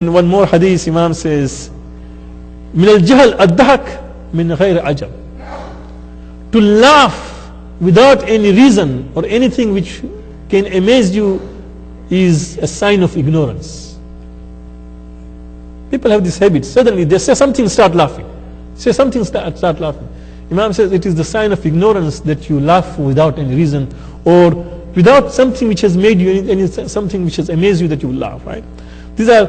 In one more hadith, Imam says, min al-jahl ad-dahak min ghayr ajab. To laugh without any reason or anything which can amaze you is a sign of ignorance. People have this habit. Suddenly they say something, start laughing. Say something, start laughing. Imam says it is the sign of ignorance that you laugh without any reason or without something which has made you, something which has amazed you that you will laugh, right? These are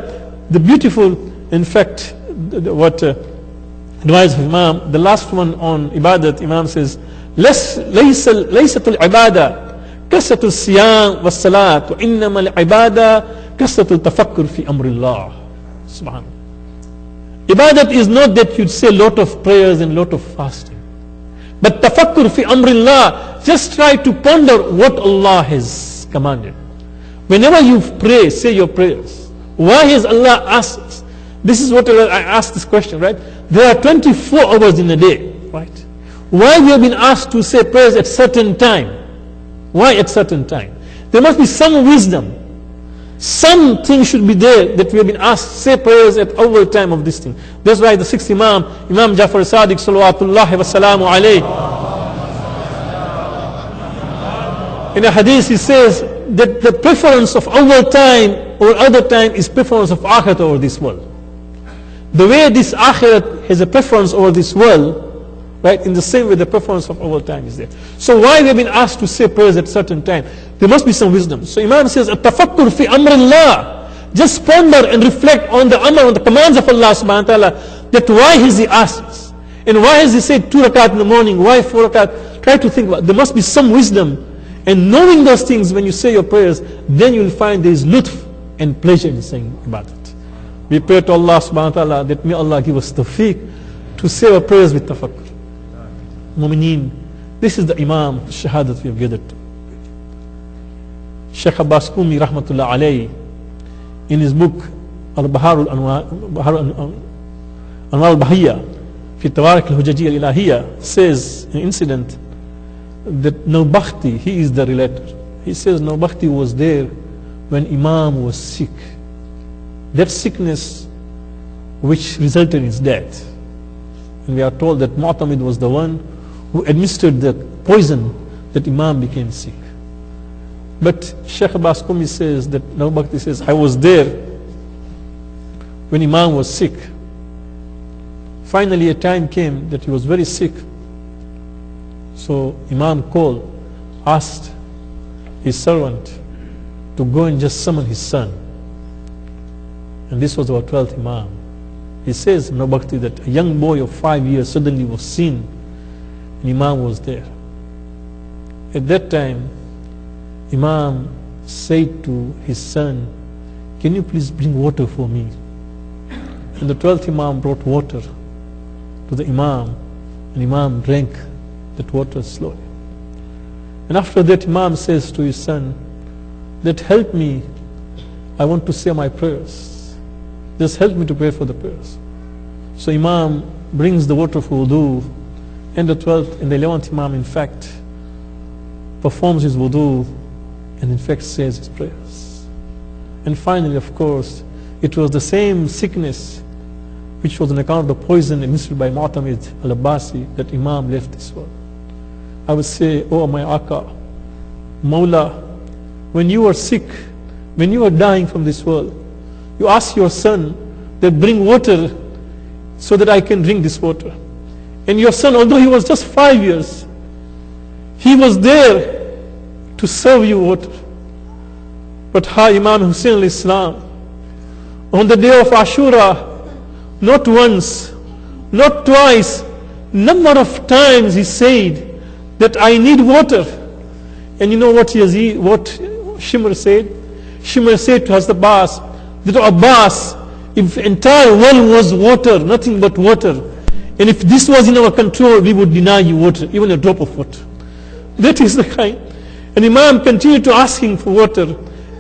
the beautiful, in fact, what advice of Imam. The last one on Ibadat, Imam says, لَيْسَةُ الْعِبَادَةِ كَسَّةُ الصِّيَامِ وَالصَّلَاةِ وَإِنَّمَا الْعِبَادَةِ كَسَّةُ التَّفَكُّرِ فِي أَمْرِ اللَّهِ. Subhanallah. Ibadat is not that you'd say a lot of prayers and a lot of fasting. But tafakkur fi amrillah, just try to ponder what Allah has commanded. Whenever you pray, say your prayers. Why has Allah asked us? This is what I asked this question, right? There are 24 hours in a day, right? Why we have been asked to say prayers at certain time? Why at certain time? There must be some wisdom. Something should be there that we have been asked to say prayers at our time of this thing. That's why the 6th Imam, Imam Jafar Sadiq salawatullahi wa salamu alayhi, in a hadith he says that the preference of our time or other time is preference of akhirat over this world. The way this akhirat has a preference over this world, right, in the same way the preference of our time is there. So why we have been asked to say prayers at certain time? There must be some wisdom. So Imam says, at-tafakkur fi amrillah. Just ponder and reflect on the amr, on the commands of Allah subhanahu wa ta'ala, that why has He asked us? And why has He said 2 rakat in the morning? Why 4 rakat? Try to think about it. There must be some wisdom. And knowing those things when you say your prayers, then you will find there is lutf and pleasure in saying Ibadat. We pray to Allah subhanahu wa ta'ala that may Allah give us tawfiq to say our prayers with tafakkur. Mu'mineen, this is the Imam Shahadat we have gathered to. Shaykh Abbas Qumi rahmatullah alayhi, in his book Al-Bahar Al-Anwar Al-Bahiyya fi Tawarik Al-Hujajiyya Al-Ilahiyya, says an incident that Nawbakhti, he is the relator. He says Nawbakhti was there when Imam was sick. That sickness which resulted in his death. And we are told that Mu'tamid was the one who administered the poison that Imam became sick. But Shaykh Abbas Qumi says that Nawbakhti says, I was there when Imam was sick. Finally a time came that he was very sick. So Imam called, asked his servant to go and just summon his son. And this was our 12th Imam. He says, Nawbakhti, that a young boy of 5 years suddenly was seen and Imam was there. At that time, Imam said to his son, can you please bring water for me? And the 12th Imam brought water to the Imam, and Imam drank that water slowly. And after that, Imam says to his son, that help me, I want to say my prayers. Just help me to pray for the prayers. So Imam brings the water for wudu, and the 12th and the 11th Imam in fact performs his wudu and in fact says his prayers. And finally, of course, it was the same sickness which was on account of the poison administered by Mu'tamid al-Abbasi that Imam left this world. I would say, oh my Aka, Mawla, when you are sick, when you are dying from this world, you ask your son that bring water so that I can drink this water. And your son, although he was just 5 years, he was there to serve you water. But Imam Hussain al-Islam, on the day of Ashura, not once, not twice, number of times he said that I need water. And you know what Shimr said? Shimr said to Hazrat Abbas, that Abbas, if the entire world was water, nothing but water, and if this was in our control, we would deny you water, even a drop of water. That is the kind. And Imam continued to ask him for water,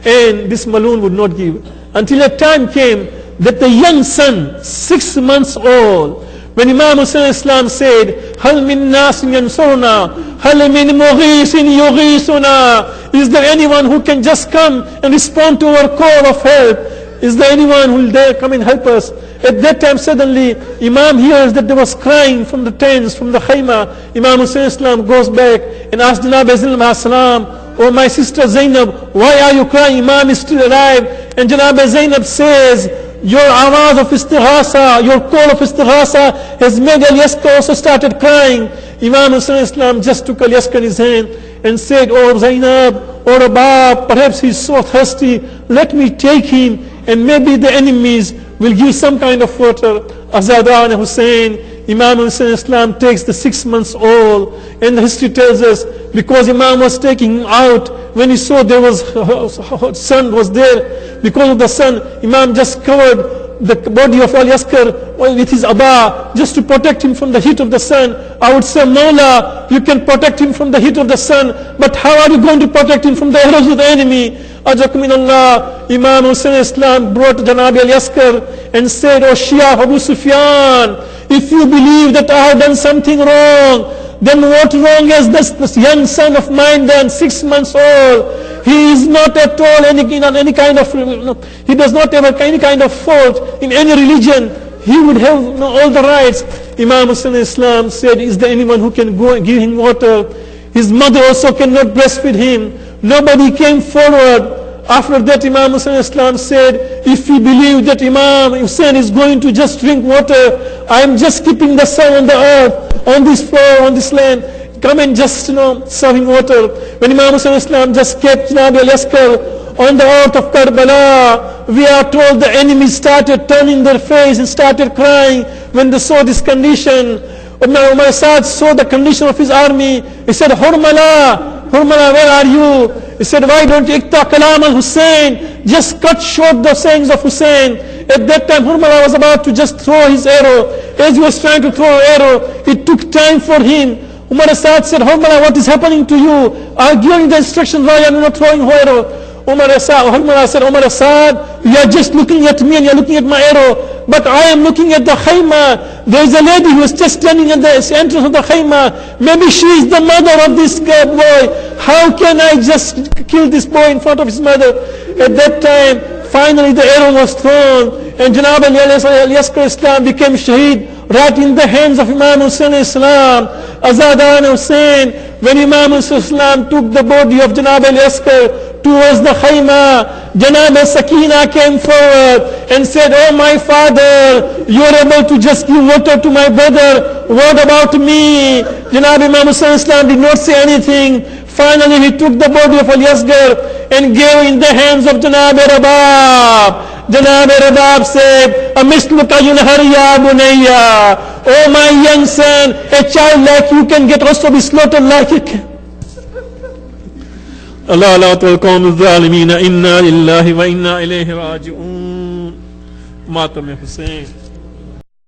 and this Maloon would not give. Until a time came that the young son, 6 months old, when Imam Hassan Al-Islam said, Hal min nasin yansurna, hal min mughisin yughisuna, is there anyone who can just come and respond to our call of help? Is there anyone who will dare come and help us? At that time suddenly Imam hears that there was crying from the tents, from the khayma. Imam Hussain Islam goes back and asks Janab Zainab, "Oh my sister Zainab, why are you crying? Imam is still alive." And Janab Zainab says, "Your awaz of istighasa, your call of istighasa has made Al-Askari also started crying." Imam Hassan Islam just took Al-Askari in his hand and said, "Oh Zainab, oh Rabab, perhaps he's so thirsty, let me take him and maybe the enemies will give some kind of water." Azadan Hussein, Imam Hassan Islam takes the 6 months old, and the history tells us, because Imam was taking him out, when he saw there was sun was there, because of the sun, Imam just covered the body of Al-Askari with his abba, just to protect him from the heat of the sun. I would say, Mawla, you can protect him from the heat of the sun, but how are you going to protect him from the arrows of the enemy? Ajakuminallah, Imam Hussain Islam brought Janab Al-Askari and said, "O Shia Abu Sufyan, if you believe that I have done something wrong, then what wrong has this young son of mine done, 6 months old? He is not at all any kind of, he does not have any kind of fault in any religion. He would have all the rights." Imam Hussain Islam said, "Is there anyone who can go and give him water?" His mother also cannot breastfeed him. Nobody came forward. After that, Imam Hussain Islam said, "If you believe that Imam Hussain is going to just drink water, I am just keeping the sun on the earth, on this floor, on this land. Come and just, serving water." When Imam Hussain Islam just kept Janab Al-Askari on the earth of Karbala, we are told the enemies started turning their face and started crying when they saw this condition. Umar Saad saw the condition of his army. He said, "Hurmala, Hurmala, where are you?" He said, "Why don't you ikta kalam al-Hussein? Just cut short the sayings of Hussein." At that time, Hurmala was about to just throw his arrow. As he was trying to throw an arrow, it took time for him. Umar Saad said, "Hurmala, what is happening to you? I am giving the instructions, why are you not throwing arrow?" Hurmala said, "Umar Saad, you are just looking at me and you are looking at my arrow, but I am looking at the khayma. There is a lady who is just standing at the entrance of the khayma. Maybe she is the mother of this boy. How can I just kill this boy in front of his mother?" At that time, finally the arrow was thrown, and Janab Al-Askari Islam became shaheed right in the hands of Imam Hussain Islam. Azadan Hussain, when Imam Hussain Islam took the body of Janab Al-Askari towards the khayma, Janab Sakina came forward and said, "Oh my father, you are able to just give water to my brother. What about me?" Janab Imam Hussain Islam did not say anything. Finally, he took the body of Al-Askari and gave in the hands of Janab Rabab. Janab Rabab said, "Amisluka yunhar ya bunayya." "Oh my young son, a child like you can get also be slaughtered like it." Allah la tulqawm al-zalimin, inna lillahi wa inna ilayhi raji'un. Matam Hussein.